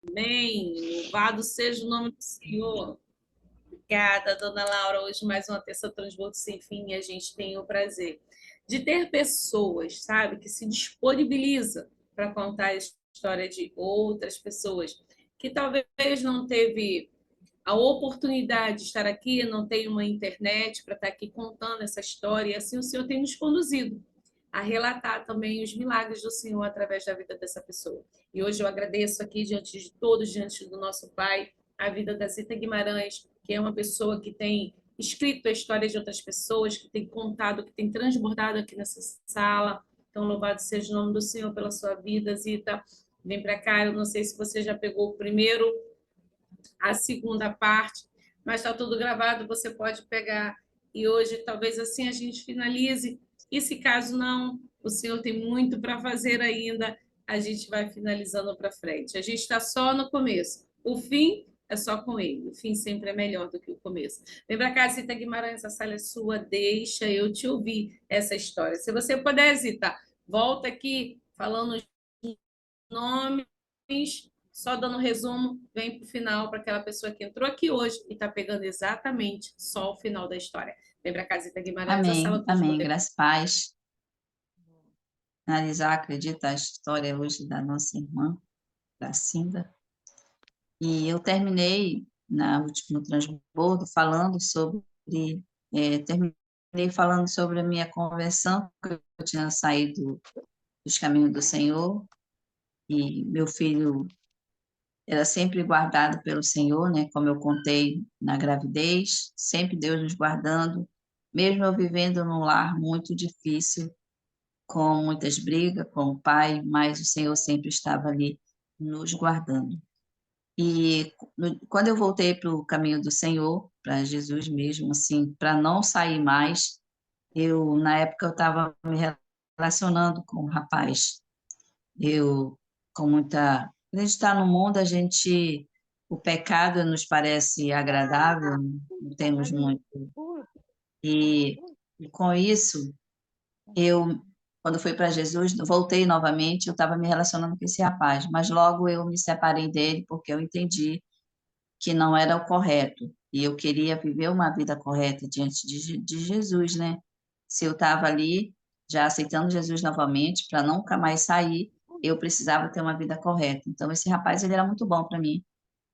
Amém. Louvado seja o nome do Senhor. Obrigada, dona Laura. Hoje mais uma terça transbordo sem fim e a gente tem o prazer de ter pessoas, sabe, que se disponibiliza para contar a história de outras pessoas que talvez não teve a oportunidade de estar aqui, não tem uma internet para estar aqui contando essa história, e assim o Senhor tem nos conduzido a relatar também os milagres do Senhor através da vida dessa pessoa. E hoje eu agradeço aqui diante de todos, diante do nosso Pai, a vida da Zita Guimarães, que é uma pessoa que tem escrito a história de outras pessoas, que tem contado, que tem transbordado aqui nessa sala. Então, louvado seja o nome do Senhor pela sua vida, Zita. Vem para cá, eu não sei se você já pegou o primeiro, a segunda parte, mas está tudo gravado, você pode pegar. E hoje, talvez assim, a gente finalize. E se caso não, o senhor tem muito para fazer ainda, a gente vai finalizando para frente. A gente está só no começo. O fim é só com ele. O fim sempre é melhor do que o começo. Vem para cá, Zita Guimarães, a sala é sua, deixa eu te ouvir essa história. Se você puder, Zita, volta aqui falando os nomes, só dando um resumo, vem para o final para aquela pessoa que entrou aqui hoje e está pegando exatamente só o final da história. Vem para Casita Guimarães, a Amém, sala amém. transborda. Graças a paz. Analisar, acredita a história hoje da nossa irmã, Gracinda. E eu terminei, na último transbordo, falando sobre, terminei falando sobre a minha conversão, que eu tinha saído dos caminhos do Senhor, e meu filho era sempre guardado pelo Senhor, né? Como eu contei na gravidez, sempre Deus nos guardando, mesmo eu vivendo num lar muito difícil, com muitas brigas com o pai, mas o Senhor sempre estava ali nos guardando. E quando eu voltei para o caminho do Senhor, para Jesus mesmo, assim, para não sair mais, na época, eu estava me relacionando com um rapaz. Eu, com muita. Quando a gente está no mundo, o pecado nos parece agradável, não temos muito. E, e com isso, eu, quando fui para Jesus, voltei novamente, eu estava me relacionando com esse rapaz, mas logo eu me separei dele porque eu entendi que não era o correto e eu queria viver uma vida correta diante de Jesus, né? Se eu estava ali já aceitando Jesus novamente para nunca mais sair, eu precisava ter uma vida correta. Então esse rapaz ele era muito bom para mim.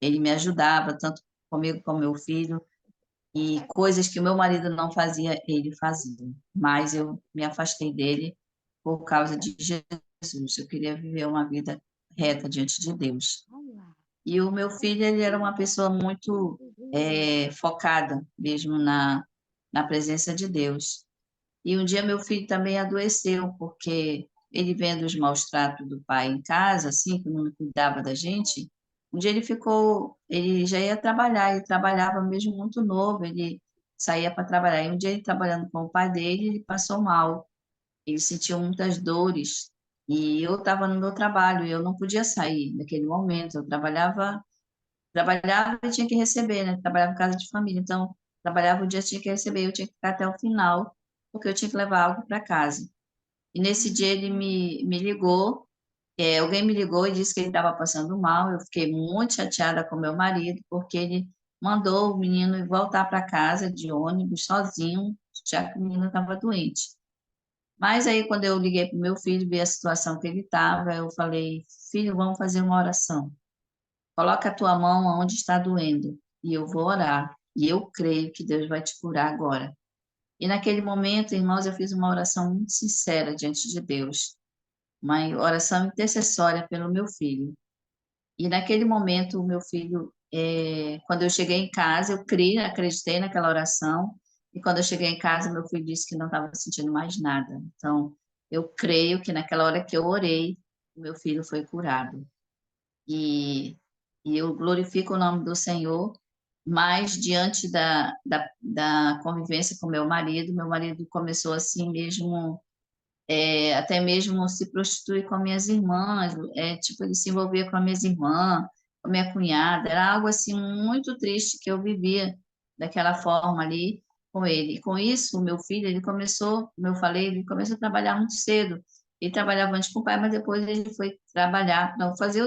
Ele me ajudava tanto comigo como meu filho e coisas que o meu marido não fazia, ele fazia. Mas eu me afastei dele por causa de Jesus. Eu queria viver uma vida reta diante de Deus. E o meu filho, ele era uma pessoa muito focada mesmo na presença de Deus. E um dia meu filho também adoeceu, porque ele vendo os maus tratos do pai em casa, assim, que não cuidava da gente, um dia ele já ia trabalhar, ele trabalhava mesmo muito novo, ele saía para trabalhar. E um dia ele trabalhando com o pai dele, ele passou mal, ele sentiu muitas dores, e eu estava no meu trabalho, e eu não podia sair naquele momento, eu trabalhava e tinha que receber, né? Trabalhava em casa de família, então trabalhava o dia, tinha que receber, eu tinha que ficar até o final, porque eu tinha que levar algo para casa. E nesse dia ele me ligou, alguém me ligou e disse que ele estava passando mal, eu fiquei muito chateada com meu marido, porque ele mandou o menino ir voltar para casa de ônibus sozinho, já que o menino estava doente. Mas aí, quando eu liguei para o meu filho, vi a situação que ele estava, eu falei, filho, vamos fazer uma oração. Coloca a tua mão onde está doendo e eu vou orar. E eu creio que Deus vai te curar agora. E naquele momento, irmãos, eu fiz uma oração muito sincera diante de Deus, uma oração intercessória pelo meu filho. E naquele momento, o meu filho, quando eu cheguei em casa, eu criei, acreditei naquela oração. E quando eu cheguei em casa, meu filho disse que não estava sentindo mais nada. Então, eu creio que naquela hora que eu orei, o meu filho foi curado. E, e eu glorifico o nome do Senhor, mas diante da convivência com meu marido começou assim mesmo, até mesmo se prostituir com minhas irmãs, tipo, ele se envolvia com as minhas irmãs, com a minha cunhada, era algo assim muito triste que eu vivia daquela forma ali com ele. E com isso, o meu filho, ele começou, como eu falei, ele começou a trabalhar muito cedo. Ele trabalhava antes com o pai, mas depois ele foi trabalhar, não, fazer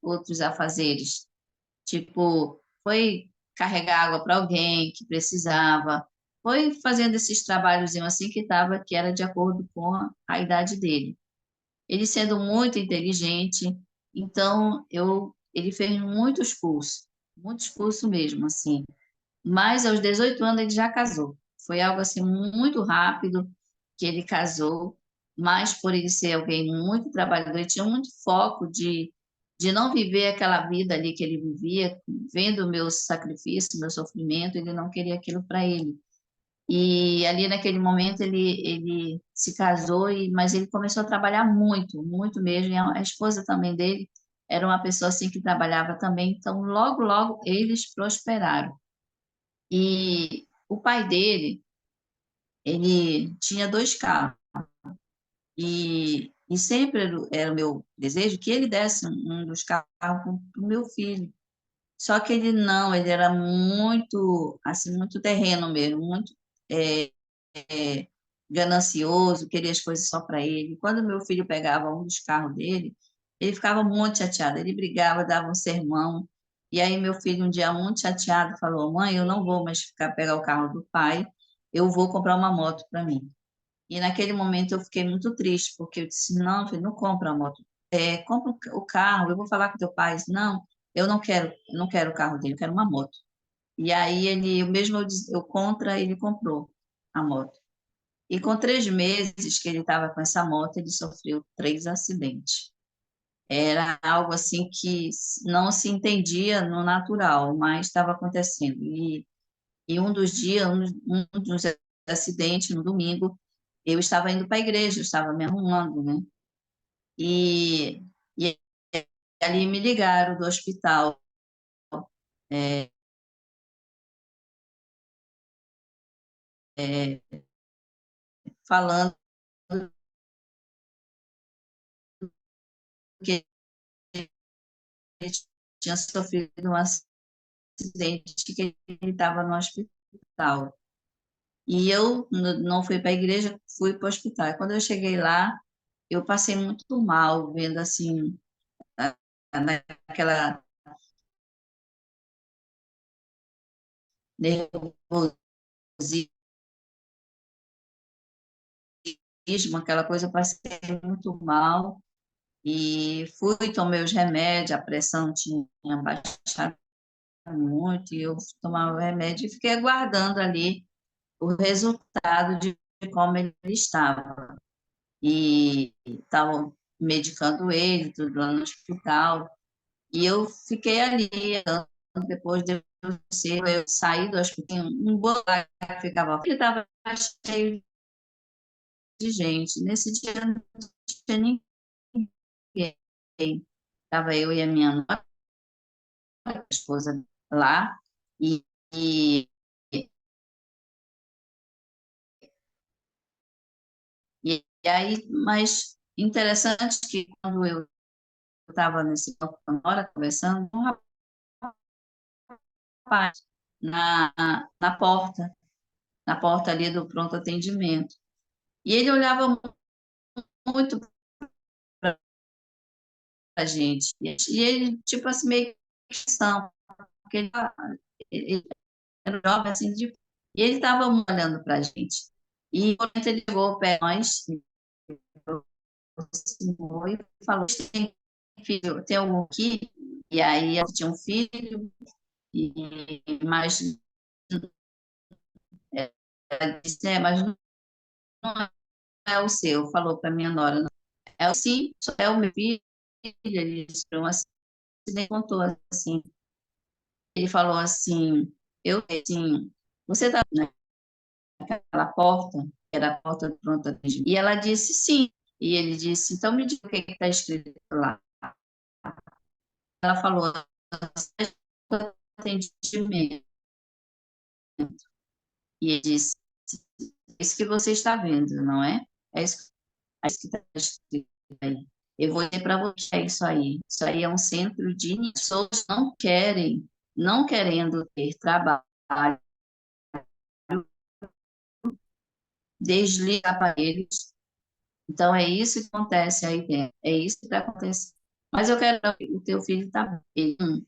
outros afazeres. Tipo, foi carregar água para alguém que precisava, foi fazendo esses trabalhos assim que era de acordo com a idade dele. Ele sendo muito inteligente, então ele fez muitos cursos mesmo, assim. Mas aos 18 anos ele já casou. Foi algo assim muito rápido que ele casou, mas por ele ser alguém muito trabalhador, ele tinha muito foco de não viver aquela vida ali que ele vivia, vendo o meu sacrifício, meu sofrimento, ele não queria aquilo para ele. E ali naquele momento ele se casou, mas ele começou a trabalhar muito, muito mesmo. E a esposa também dele era uma pessoa assim que trabalhava também. Então, logo, logo eles prosperaram. E o pai dele, ele tinha dois carros. E sempre era o meu desejo que ele desse um dos carros para o meu filho. Só que ele não, ele era muito, assim, muito terreno mesmo, muito é, ganancioso, queria as coisas só para ele. Quando meu filho pegava um dos carros dele, ele ficava muito chateado, ele brigava, dava um sermão. E aí meu filho, um dia muito chateado, falou: Mãe, eu não vou mais ficar pegar o carro do pai, eu vou comprar uma moto para mim. E naquele momento eu fiquei muito triste, porque eu disse: Não, filho, não compra a moto. Compra o carro, eu vou falar com teu pai. Não, eu não quero o carro dele, eu quero uma moto. E aí eu contra, ele comprou a moto. E com 3 meses que ele estava com essa moto, ele sofreu 3 acidentes. Era algo assim que não se entendia no natural, mas estava acontecendo. E um dos dias, um dos acidentes, no domingo, eu estava indo para a igreja, eu estava me arrumando, né? E, e ali me ligaram do hospital, é, falando que ele tinha sofrido um acidente, que ele estava no hospital. E eu não fui para a igreja, fui para o hospital. E quando eu cheguei lá, eu passei muito mal, vendo assim, a- naquela nervosismo, aquela coisa, eu passei muito mal. E fui, tomei os remédios, a pressão tinha baixado muito, e eu tomava o remédio e fiquei aguardando ali o resultado de como ele estava. E estavam medicando ele, tudo lá no hospital. E eu fiquei ali, depois de eu sair do hospital, um bom lugar que ficava, ele estava cheio de gente. Nesse dia não tinha ninguém. Estava eu e a minha nora, a esposa lá, e, e, e aí, mas interessante que quando eu estava nesse palco com a Nora conversando, um rapaz na porta, na porta ali do pronto atendimento. E ele olhava muito para a gente. E ele, tipo assim, meio que são, porque ele era um jovem assim, e ele estava olhando para a gente. E quando ele chegou perto de nós, aproximou e falou: Tem filho, tem algum aqui? E aí eu tinha um filho, e, mas ela disse: mas não é o seu. Falou para minha nora: não. É o sim, é o meu filho. Ele disse para um acidente, contou assim. Ele falou assim: assim, você está naquela porta, que era a porta do pronto atendimento? E ela disse sim. E ele disse: então me diga o que está escrito lá. Ela falou: atendimento. E ele disse: é isso que você está vendo, não é? É isso que está escrito aí. Eu vou dizer para você que é isso aí. Isso aí é um centro de pessoas que não querem, não querendo ter trabalho, desliga aparelhos, Então, é isso que acontece aí dentro, é isso que está acontecendo. Mas eu quero que o teu filho está bem, ele não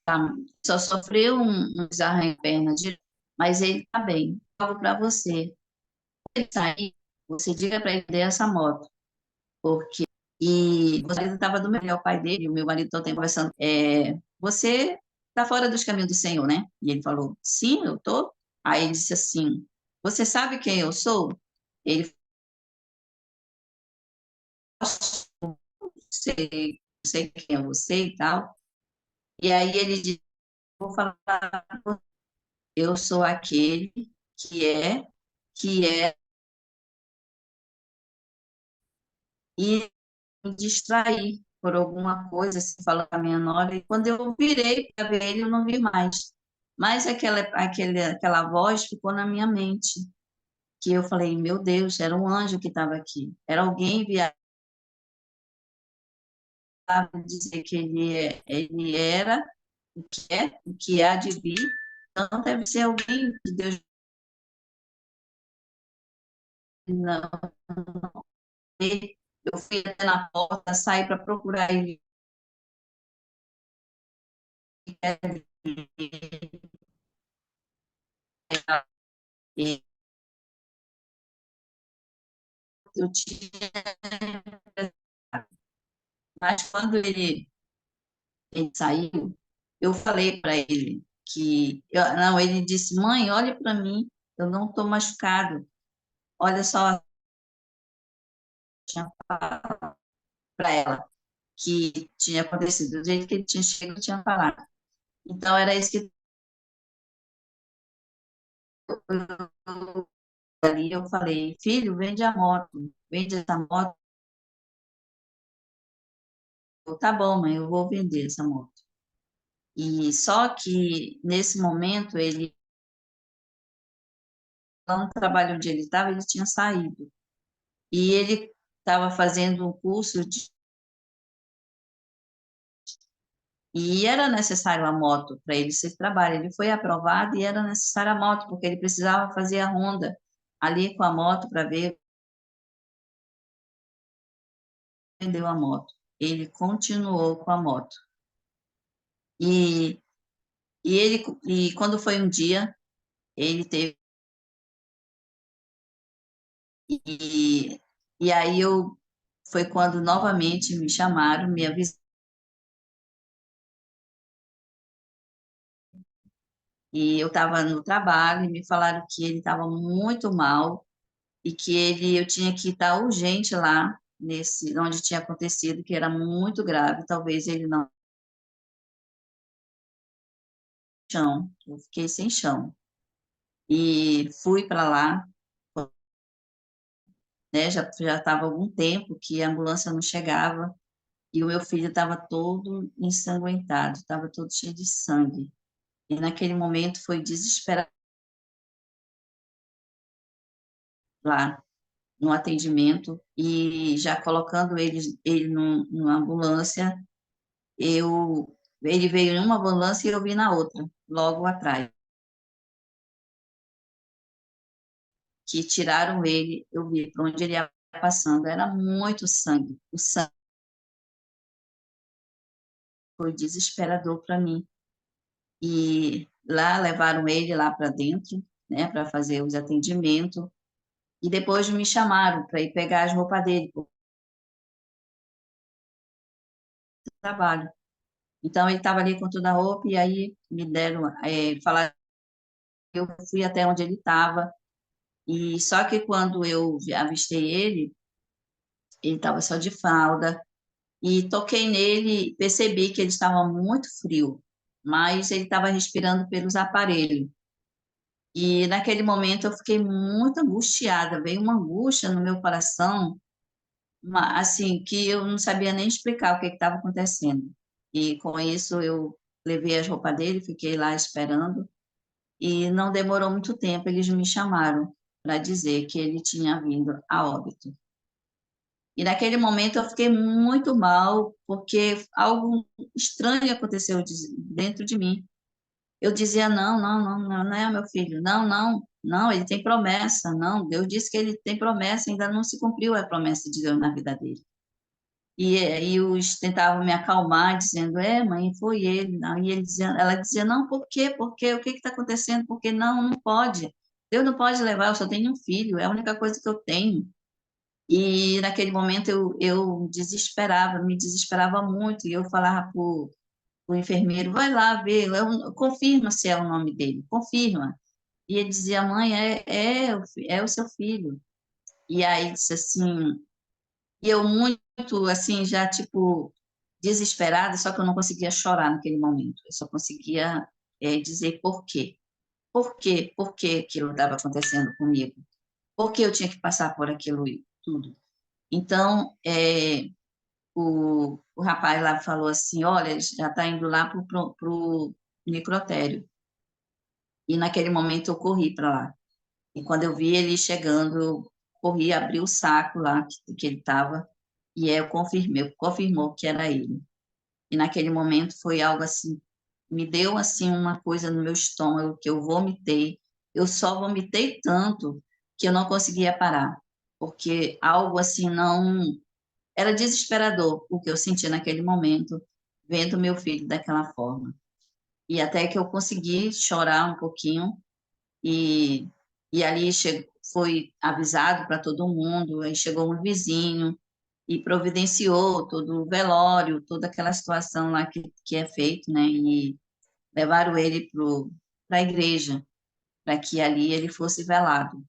tá, só sofreu um desarranho-perna, mas ele está bem. Falo para você, ele sair, você diga para ele dê essa moto, porque e o marido estava do meu, ele é o pai dele, o meu marido todo tempo conversando, você está fora dos caminhos do Senhor, né? E ele falou, sim, eu tô. Aí ele disse assim, você sabe quem eu sou? Ele falou, sei quem é você e tal. E aí ele disse, vou falar, eu sou aquele que é, que é, e me distrair por alguma coisa, se falou com a minha nora, e quando eu virei para ver ele, eu não vi mais. Mas aquela voz ficou na minha mente, que eu falei, meu Deus, era um anjo que estava aqui, era alguém enviado para dizer que ele era o que há de vir, então deve ser alguém de Deus. Não, eu fui até na porta, saí para procurar ele, e eu tinha, mas quando ele saiu, eu falei para ele não, ele disse, mãe, olha para mim, eu não estou machucado, olha só, tinha falado para ela que tinha acontecido, do jeito que ele tinha chegado, eu tinha falado. Então, era isso que ali eu falei, filho, vende a moto, vende essa moto. Eu, tá bom, mãe, eu vou vender essa moto. E só que nesse momento ele não trabalho onde ele estava, ele tinha saído. E ele estava fazendo um curso e era necessário a moto para ele ser trabalho. Ele foi aprovado e era necessária a moto, porque ele precisava fazer a ronda ali com a moto para ver, vendeu a moto. Ele continuou com a moto. E, e quando foi um dia, ele teve. E, e aí foi quando novamente me chamaram, me avisaram. E eu estava no trabalho e me falaram que ele estava muito mal e que eu tinha que estar urgente lá nesse onde tinha acontecido, que era muito grave, talvez ele não chão. Eu fiquei sem chão. E fui para lá, né? Já estava algum tempo que a ambulância não chegava e o meu filho estava todo ensanguentado, estava todo cheio de sangue. E naquele momento foi desesperador lá no atendimento e já colocando ele numa ambulância, ele veio em uma ambulância e eu vi na outra, logo atrás, que tiraram ele, eu vi para onde ele ia passando, era muito sangue, o sangue foi desesperador para mim. E lá levaram ele lá para dentro, né, para fazer os atendimentos, e depois me chamaram para ir pegar as roupas dele para o trabalho. Então ele estava ali com toda a roupa e aí me deram, falaram, eu fui até onde ele estava e só que quando eu avistei ele estava só de fralda e toquei nele, percebi que ele estava muito frio, mas ele estava respirando pelos aparelhos. E naquele momento eu fiquei muito angustiada, veio uma angústia no meu coração, assim, que eu não sabia nem explicar o que estava acontecendo. E com isso eu levei as roupas dele, fiquei lá esperando, e não demorou muito tempo, eles me chamaram para dizer que ele tinha vindo a óbito. E naquele momento eu fiquei muito mal, porque algo estranho aconteceu dentro de mim. Eu dizia, não, não, não, não, não é meu filho, não, não. Não, ele tem promessa, não. Deus disse que ele tem promessa, ainda não se cumpriu a promessa de Deus na vida dele. E aí os tentavam me acalmar, dizendo, mãe, foi ele. Não. E ela dizia, não, por quê? Por quê? O que está acontecendo? Porque não, não pode. Deus não pode levar, eu só tenho um filho, é a única coisa que eu tenho. E naquele momento eu desesperava, me desesperava muito, e eu falava para o enfermeiro, vai lá ver, confirma se é o nome dele, confirma. E ele dizia, mãe, é o seu filho. E aí disse assim, e eu muito, assim, já, tipo, desesperada, só que eu não conseguia chorar naquele momento. Eu só conseguia dizer por quê. Por quê? Por que aquilo estava acontecendo comigo? Por que eu tinha que passar por aquilo tudo? Então, o rapaz lá falou assim, olha, já está indo lá para o necrotério. E naquele momento eu corri para lá. E quando eu vi ele chegando, eu corri, abri o saco lá que ele estava, e eu confirmou que era ele. E naquele momento foi algo assim, me deu assim uma coisa no meu estômago que eu vomitei. Eu só vomitei tanto que eu não conseguia parar, porque algo assim não era desesperador o que eu sentia naquele momento, vendo meu filho daquela forma. E até que eu consegui chorar um pouquinho e ali foi avisado para todo mundo, aí chegou um vizinho e providenciou todo o velório, toda aquela situação lá que é feito, né? E levaram ele para a igreja, para que ali ele fosse velado.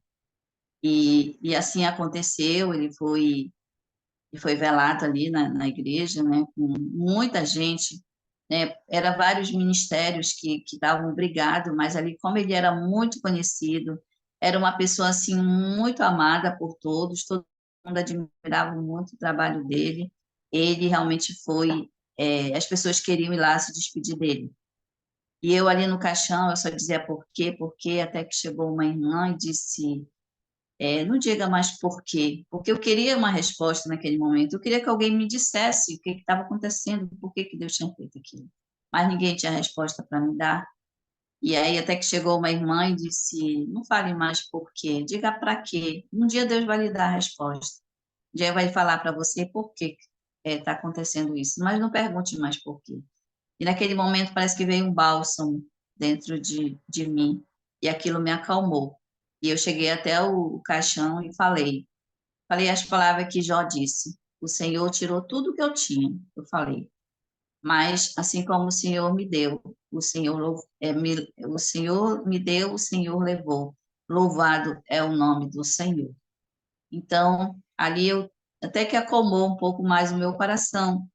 E assim aconteceu, ele foi velado ali na igreja, né? Com muita gente, né? Era vários ministérios que estavam brigados, mas ali, como ele era muito conhecido, era uma pessoa assim muito amada por todos, todo mundo admirava muito o trabalho dele. Ele realmente foi, as pessoas queriam ir lá se despedir dele. E eu ali no caixão, eu só dizia por quê, até que chegou uma irmã e disse, não diga mais por quê, porque eu queria uma resposta naquele momento, eu queria que alguém me dissesse o que estava acontecendo, por que Deus tinha feito aquilo. Mas ninguém tinha resposta para me dar. E aí até que chegou uma irmã e disse, não fale mais por quê, diga para quê. Um dia Deus vai lhe dar a resposta. Um dia vai falar para você por que está acontecendo isso, mas não pergunte mais por quê. E naquele momento parece que veio um bálsamo dentro de mim, e aquilo me acalmou. E eu cheguei até o caixão e falei as palavras que Jó disse. O Senhor tirou tudo que eu tinha, eu falei. Mas assim como o Senhor me deu, o Senhor me deu, o Senhor levou. Louvado é o nome do Senhor. Então, ali eu até que acalmou um pouco mais o meu coração,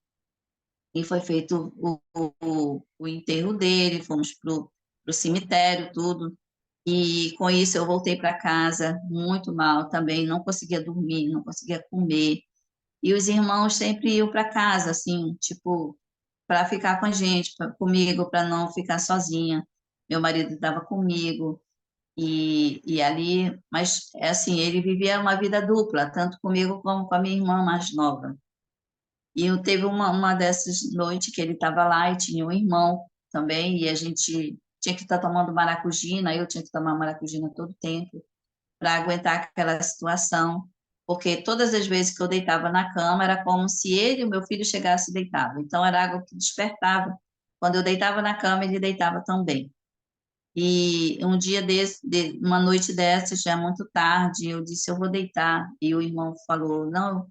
e foi feito o enterro dele, fomos para o cemitério, tudo. E com isso eu voltei para casa muito mal também, não conseguia dormir, não conseguia comer. E os irmãos sempre iam para casa, assim, tipo, para ficar com a gente, comigo, para não ficar sozinha. Meu marido estava comigo, e ali, mas é assim, ele vivia uma vida dupla, tanto comigo como com a minha irmã mais nova. E eu teve uma dessas noites que ele estava lá e tinha um irmão também, e a gente tinha que estar tomando maracujina, eu tinha que tomar maracujina todo tempo para aguentar aquela situação, porque todas as vezes que eu deitava na cama era como se ele e o meu filho chegassem e deitavam. Então era algo que despertava. Quando eu deitava na cama, ele deitava também. E um dia uma noite dessas, já muito tarde, eu disse, eu vou deitar. E o irmão falou, não,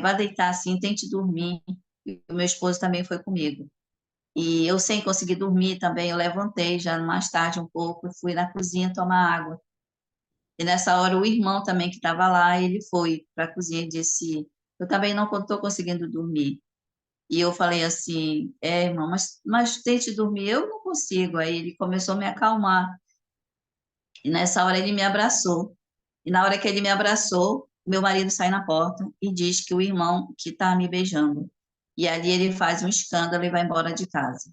vá deitar assim, tente dormir. E o meu esposo também foi comigo. E eu, sem conseguir dormir também, eu levantei já mais tarde um pouco, fui na cozinha tomar água. E nessa hora o irmão também que estava lá, ele foi para a cozinha e disse, eu também não estou conseguindo dormir. E eu falei assim, irmão, mas tente dormir, eu não consigo. Aí ele começou a me acalmar. E nessa hora ele me abraçou. E na hora que ele me abraçou, meu marido sai na porta e diz que o irmão que está me beijando. E ali ele faz um escândalo e vai embora de casa.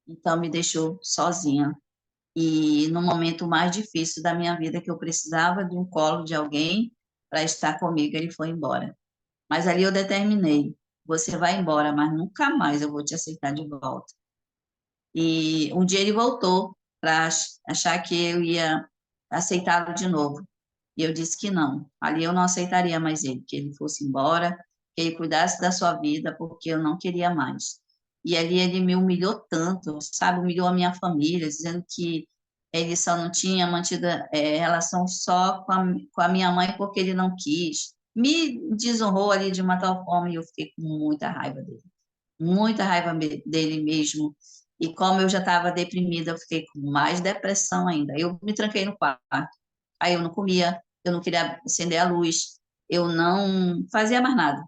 Então me deixou sozinha. E no momento mais difícil da minha vida, que eu precisava de um colo de alguém para estar comigo, ele foi embora. Mas ali eu determinei: você vai embora, mas nunca mais eu vou te aceitar de volta. E um dia ele voltou para achar que eu ia aceitá-lo de novo. E eu disse que não. Ali eu não aceitaria mais ele, que ele fosse embora, que ele cuidasse da sua vida, porque eu não queria mais. E ali ele me humilhou tanto, sabe? Humilhou a minha família, dizendo que ele só não tinha mantido relação só com a minha mãe porque ele não quis. Me desonrou ali de uma tal forma e eu fiquei com muita raiva dele mesmo. E como eu já estava deprimida, eu fiquei com mais depressão ainda. Eu me tranquei no quarto. Aí eu não comia, eu não queria acender a luz, eu não fazia mais nada.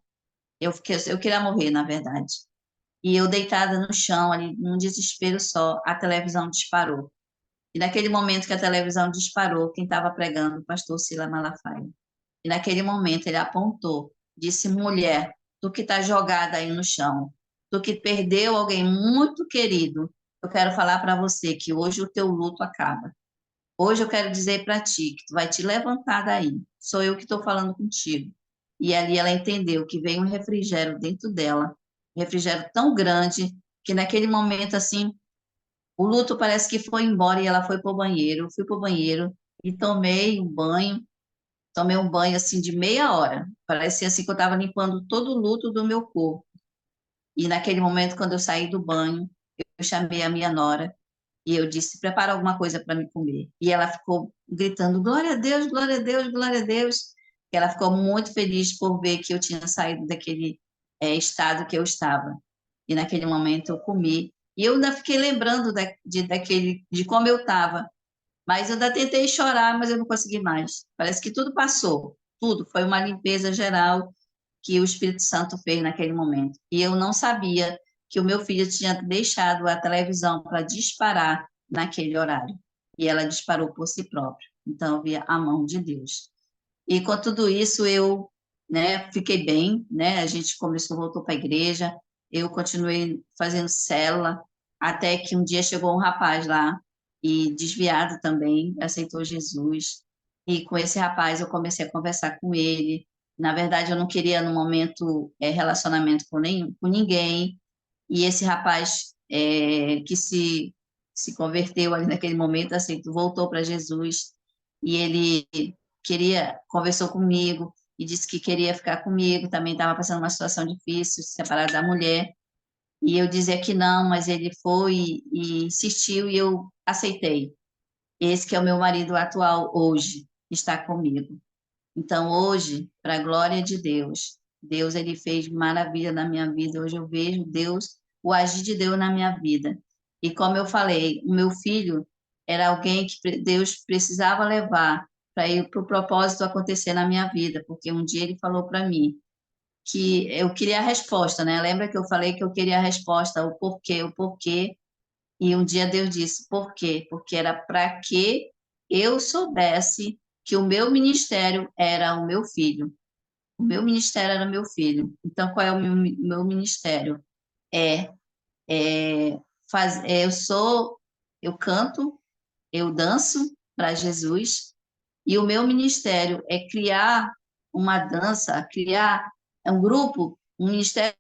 Eu queria morrer, na verdade. E eu deitada no chão, ali, num desespero só, a televisão disparou. E naquele momento que a televisão disparou, quem estava pregando, o pastor Sila Malafaia. E naquele momento ele apontou, disse: mulher, tu que está jogada aí no chão, tu que perdeu alguém muito querido, eu quero falar para você que hoje o teu luto acaba. Hoje eu quero dizer para ti que tu vai te levantar daí. Sou eu que estou falando contigo. E ali ela entendeu que veio um refrigério dentro dela, um refrigério tão grande que naquele momento assim, o luto parece que foi embora e ela foi para o banheiro. Eu fui para o banheiro e tomei um banho assim de meia hora. Parecia assim que eu estava limpando todo o luto do meu corpo. E naquele momento, quando eu saí do banho, eu chamei a minha nora e eu disse: prepara alguma coisa para me comer. E ela ficou gritando: glória a Deus, glória a Deus, glória a Deus. E ela ficou muito feliz por ver que eu tinha saído daquele estado que eu estava. E naquele momento eu comi. E eu ainda fiquei lembrando de como eu estava. Mas eu ainda tentei chorar, mas eu não consegui mais. Parece que tudo passou. Tudo. Foi uma limpeza geral que o Espírito Santo fez naquele momento. E eu não sabia que o meu filho tinha deixado a televisão para disparar naquele horário. E ela disparou por si própria. Então, eu via a mão de Deus. E com tudo isso, eu, né, fiquei bem, né? A gente começou, voltou para a igreja, eu continuei fazendo célula, até que um dia chegou um rapaz lá, e desviado também, aceitou Jesus. E com esse rapaz eu comecei a conversar com ele. Na verdade, eu não queria, no momento, relacionamento com ninguém. E esse rapaz que se converteu ali naquele momento, aceitou, voltou para Jesus. E ele conversou comigo e disse que queria ficar comigo, também estava passando uma situação difícil, separado da mulher, e eu dizia que não, mas ele foi e insistiu e eu aceitei. Esse que é o meu marido atual hoje, está comigo. Então, hoje, para a glória de Deus, Deus ele fez maravilha na minha vida. Hoje eu vejo Deus, o agir de Deus na minha vida. E como eu falei, o meu filho era alguém que Deus precisava levar para ir para o propósito acontecer na minha vida, porque um dia ele falou para mim que eu queria a resposta, né? Lembra que eu falei que eu queria a resposta, o porquê, e um dia Deus disse, por quê? Porque era para que eu soubesse que o meu ministério era o meu filho. O meu ministério era meu filho. Então, qual é o meu ministério? É, eu canto, eu danço para Jesus, e o meu ministério é criar uma dança, criar um grupo, um ministério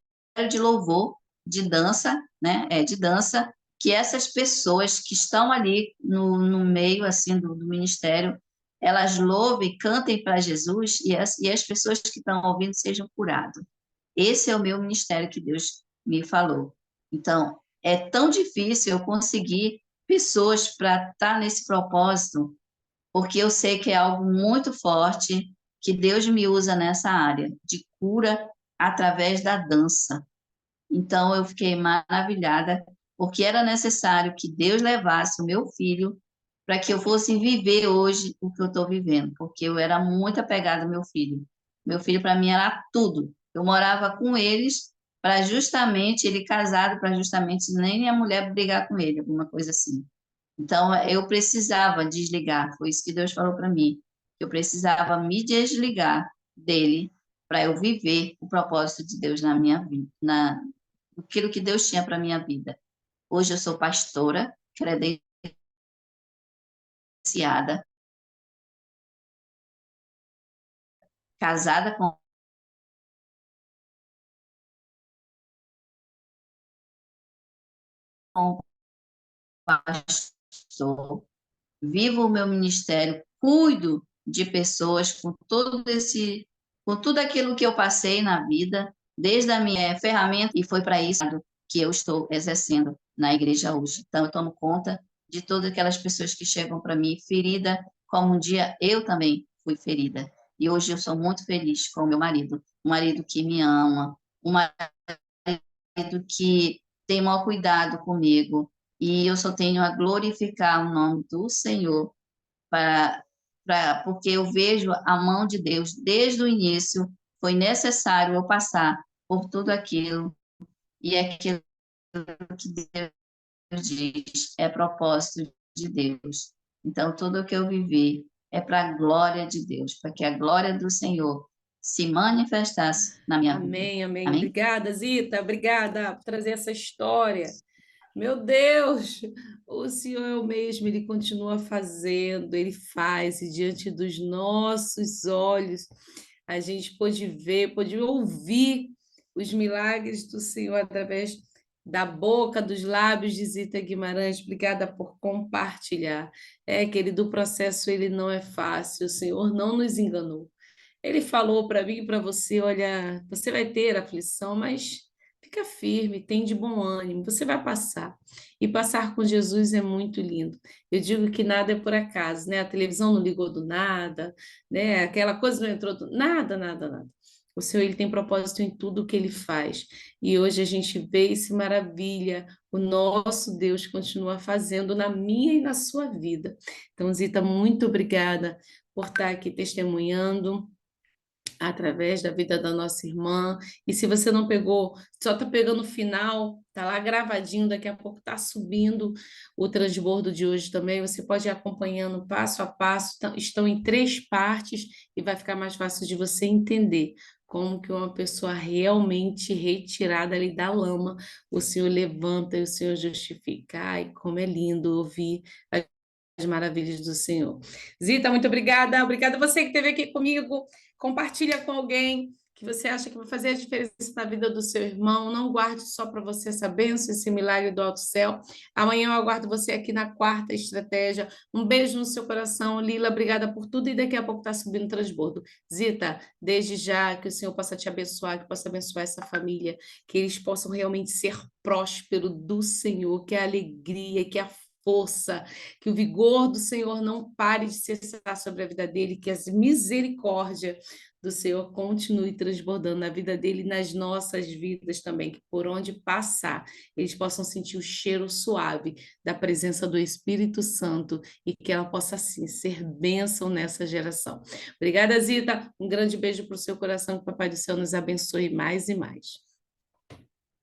de louvor, de dança, né? De dança, que essas pessoas que estão ali no meio assim do ministério, elas louvem, cantem para Jesus e as pessoas que estão ouvindo sejam curadas. Esse é o meu ministério que Deus me falou. Então, é tão difícil eu conseguir pessoas para estar nesse propósito, porque eu sei que é algo muito forte que Deus me usa nessa área de cura através da dança. Então eu fiquei maravilhada, porque era necessário que Deus levasse o meu filho para que eu fosse viver hoje o que eu estou vivendo, porque eu era muito apegada ao meu filho. Meu filho para mim era tudo. Eu morava com eles para justamente ele casado para justamente nem minha mulher brigar com ele, alguma coisa assim. Então, eu precisava desligar, foi isso que Deus falou para mim. Eu precisava me desligar dele para eu viver o propósito de Deus na minha vida, aquilo que Deus tinha para minha vida. Hoje eu sou pastora, credenciada, casada com um pastor, vivo o meu ministério cuido de pessoas com tudo aquilo que eu passei na vida, desde a minha ferramenta, e foi para isso que eu estou exercendo na igreja hoje. Então, eu tomo conta de todas aquelas pessoas que chegam para mim ferida, como um dia eu também fui ferida. E hoje eu sou muito feliz com o meu marido, um marido que me ama, um marido que tem o maior cuidado comigo, e eu só tenho a glorificar o nome do Senhor, para, porque eu vejo a mão de Deus desde o início. Foi necessário eu passar por tudo aquilo, e aquilo que Deus diz é propósito de Deus. Então, tudo o que eu vivi é para a glória de Deus, para que a glória do Senhor se manifestasse na minha vida. Amém, amém. Amém? Obrigada, Zita, obrigada por trazer essa história. Meu Deus, o Senhor é o mesmo, Ele continua fazendo, Ele faz, e diante dos nossos olhos, a gente pôde ver, pôde ouvir os milagres do Senhor através da boca, dos lábios de Zita Guimarães. Obrigada por compartilhar. É, querido, o processo ele não é fácil, o Senhor não nos enganou. Ele falou para mim e para você: olha, você vai ter aflição, mas fica firme, tem de bom ânimo, você vai passar. E passar com Jesus é muito lindo. Eu digo que nada é por acaso, né? A televisão não ligou do nada, né? Aquela coisa não entrou do nada, nada, nada. O Senhor ele tem propósito em tudo que ele faz. E hoje a gente vê e se maravilha. O nosso Deus continua fazendo na minha e na sua vida. Então, Zita, muito obrigada por estar aqui testemunhando através da vida da nossa irmã. E se você não pegou, só está pegando o final, tá lá gravadinho, daqui a pouco está subindo o transbordo de hoje também. Você pode ir acompanhando passo a passo, estão em 3 partes e vai ficar mais fácil de você entender como que uma pessoa realmente retirada ali da lama, o Senhor levanta e o Senhor justifica. Ai, como é lindo ouvir as maravilhas do Senhor. Zita, muito obrigada. Obrigada a você que esteve aqui comigo. Compartilha com alguém que você acha que vai fazer a diferença na vida do seu irmão. Não guarde só para você essa bênção, esse milagre do alto céu. Amanhã eu aguardo você aqui na quarta estratégia. Um beijo no seu coração, Lila. Obrigada por tudo. E daqui a pouco está subindo o transbordo. Zita, desde já que o Senhor possa te abençoar, que possa abençoar essa família, que eles possam realmente ser prósperos do Senhor, que a alegria, que a força, que o vigor do Senhor não pare de cessar sobre a vida dele, que as misericórdias do Senhor continue transbordando na vida dele e nas nossas vidas também, que por onde passar, eles possam sentir o cheiro suave da presença do Espírito Santo e que ela possa, assim, ser bênção nessa geração. Obrigada, Zita. Um grande beijo para o seu coração, que o Papai do Céu nos abençoe mais e mais.